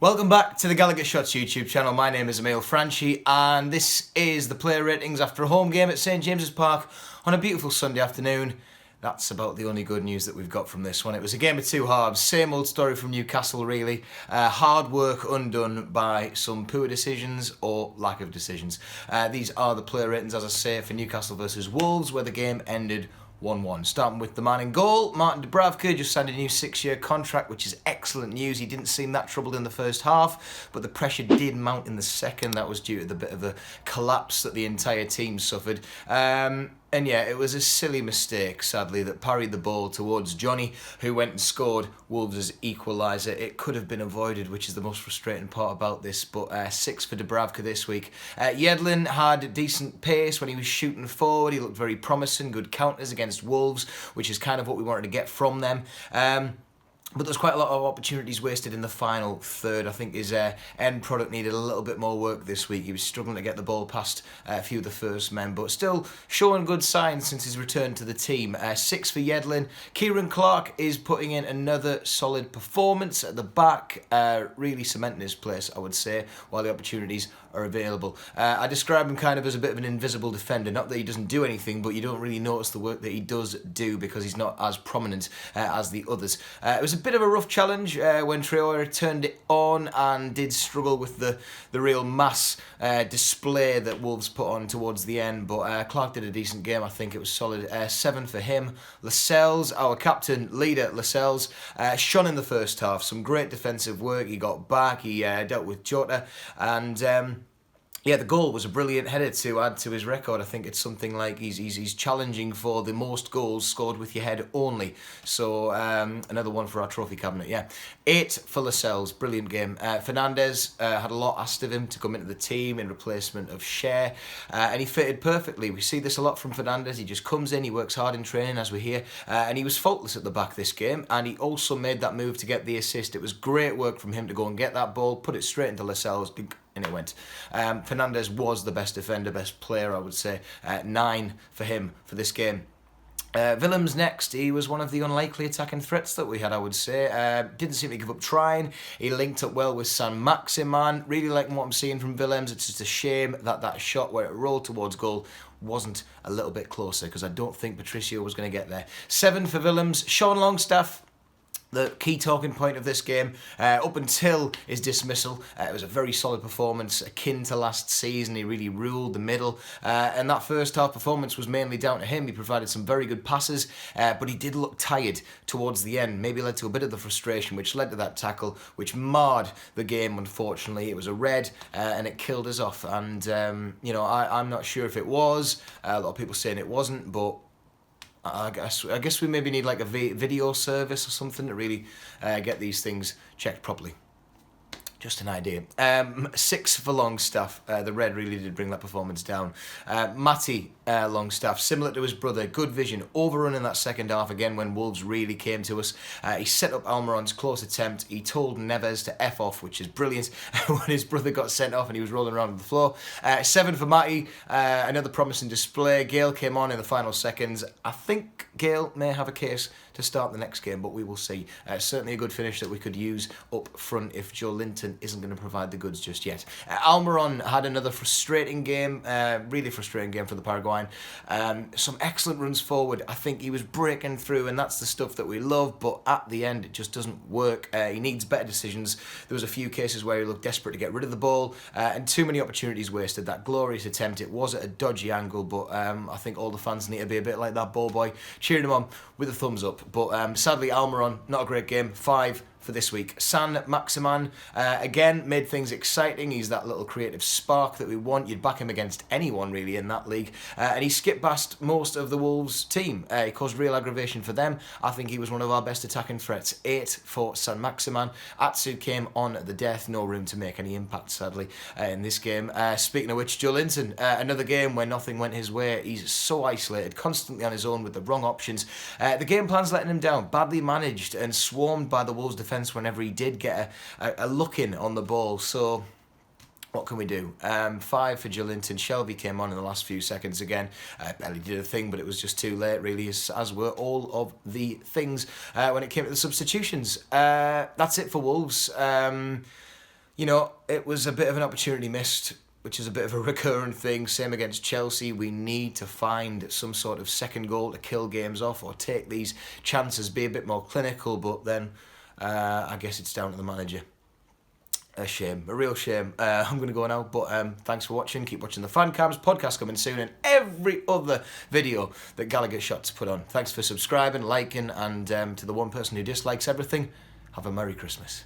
Welcome back to the Gallagher Shots YouTube channel. My name is Emil and this is the player ratings after a home game at St James's Park on a beautiful Sunday afternoon. That's about the only good news that we've got from this one. It was a game of two halves, same old story from Newcastle really. Hard work undone by some poor decisions or lack of decisions. These are the player ratings, as I say, for Newcastle versus Wolves, where the game ended 1-1. Starting with the man in goal, Martin Dubravka just signed a new 6-year contract, which is excellent news. He didn't seem that troubled in the first half, but the pressure did mount in the second. That was due to the bit of a collapse that the entire team suffered. And yeah, it was a silly mistake, sadly, that parried the ball towards Johnny, who went and scored Wolves' equaliser. It could have been avoided, which is the most frustrating part about this, but 6 for Dubravka this week. Yedlin had decent pace when he was shooting forward. He looked very promising, good counters against Wolves, which is kind of what we wanted to get from them. But there's quite a lot of opportunities wasted in the final third. I think his end product needed a little bit more work this week. He was struggling to get the ball past a few of the first men, but still showing good signs since his return to the team. 6 for Yedlin. Kieran Clark is putting in another solid performance at the back, really cementing his place, I would say, while the opportunities are available. I describe him kind of as a bit of an invisible defender. Not that he doesn't do anything, but you don't really notice the work that he does do because he's not as prominent as the others. It was a bit of a rough challenge when Traore turned it on and did struggle with the real mass display that Wolves put on towards the end, but Clark did a decent game. I think it was solid. 7 for him. Lascelles, our captain, leader, Lascelles, shone in the first half. Some great defensive work. He got back, he dealt with Jota, and yeah, the goal was a brilliant header to add to his record. I think it's something like he's challenging for the most goals scored with your head only. So another one for our trophy cabinet, yeah. 8 for Lascelles, brilliant game. Fernandez had a lot asked of him to come into the team in replacement of Cher, and he fitted perfectly. We see this a lot from Fernandez. He just comes in, he works hard in training, as we hear, and he was faultless at the back this game, and he also made that move to get the assist. It was great work from him to go and get that ball, put it straight into Lascelles, and it went. Fernandez was the best defender, best player, I would say. 9 for him for this game. Willems next. He was one of the unlikely attacking threats that we had, I would say. Didn't seem to give up trying. He linked up well with San Maximan. Really liking what I'm seeing from Willems. It's just a shame that that shot where it rolled towards goal wasn't a little bit closer, because I don't think Patricio was going to get there. 7 for Willems. Sean Longstaff, the key talking point of this game, up until his dismissal, it was a very solid performance, akin to last season. He really ruled the middle, and that first half performance was mainly down to him. He provided some very good passes, but he did look tired towards the end, maybe led to a bit of the frustration, which led to that tackle, which marred the game, unfortunately. It was a red, and it killed us off, and you know, I'm not sure if it was. A lot of people saying it wasn't, but I guess we maybe need like a video service or something to really get these things checked properly. Just an idea. 6 for Longstaff. The red really did bring that performance down. Matty Longstaff, similar to his brother, good vision, overrunning that second half again when Wolves really came to us. He set up Almiron's close attempt. He told Neves to F off, which is brilliant, when his brother got sent off and he was rolling around on the floor. 7 for Matty, another promising display. Gale came on in the final seconds. I think Gale may have a case to start the next game, but we will see. Certainly a good finish that we could use up front if Joe Linton isn't going to provide the goods just yet. Almiron had another frustrating game, really frustrating game for the Paraguayan. Some excellent runs forward. I think he was breaking through, and that's the stuff that we love, but at the end it just doesn't work. He needs better decisions. There was a few cases where he looked desperate to get rid of the ball, and too many opportunities wasted. That glorious attempt, it was at a dodgy angle, but I think all the fans need to be a bit like that ball boy, cheering him on with a thumbs up. But sadly, Almiron, not a great game. 5 for this week. San Maximan, again, made things exciting. He's that little creative spark that we want. You'd back him against anyone, really, in that league. And he skipped past most of the Wolves team. He caused real aggravation for them. I think he was one of our best attacking threats. 8 for San Maximan. Atsu came on at the death. No room to make any impact, sadly, in this game. Speaking of which, Joe Linton, another game where nothing went his way. He's so isolated, constantly on his own with the wrong options. The game plan's letting him down. Badly managed and swarmed by the Wolves defence whenever he did get a look in on the ball. So what can we do? 5 for Joelinton. Shelby came on in the last few seconds again. Barely did a thing, but it was just too late, really, as were all of the things when it came to the substitutions. That's it for Wolves. You know, it was a bit of an opportunity missed, which is a bit of a recurrent thing. Same against Chelsea. We need to find some sort of second goal to kill games off, or take these chances, be a bit more clinical, but then I guess it's down to the manager. A shame, a real shame. I'm going to go now, but thanks for watching. Keep watching the fan cams. Podcast coming soon, and every other video that Gallagher Shots put on. Thanks for subscribing, liking, and to the one person who dislikes everything, have a Merry Christmas.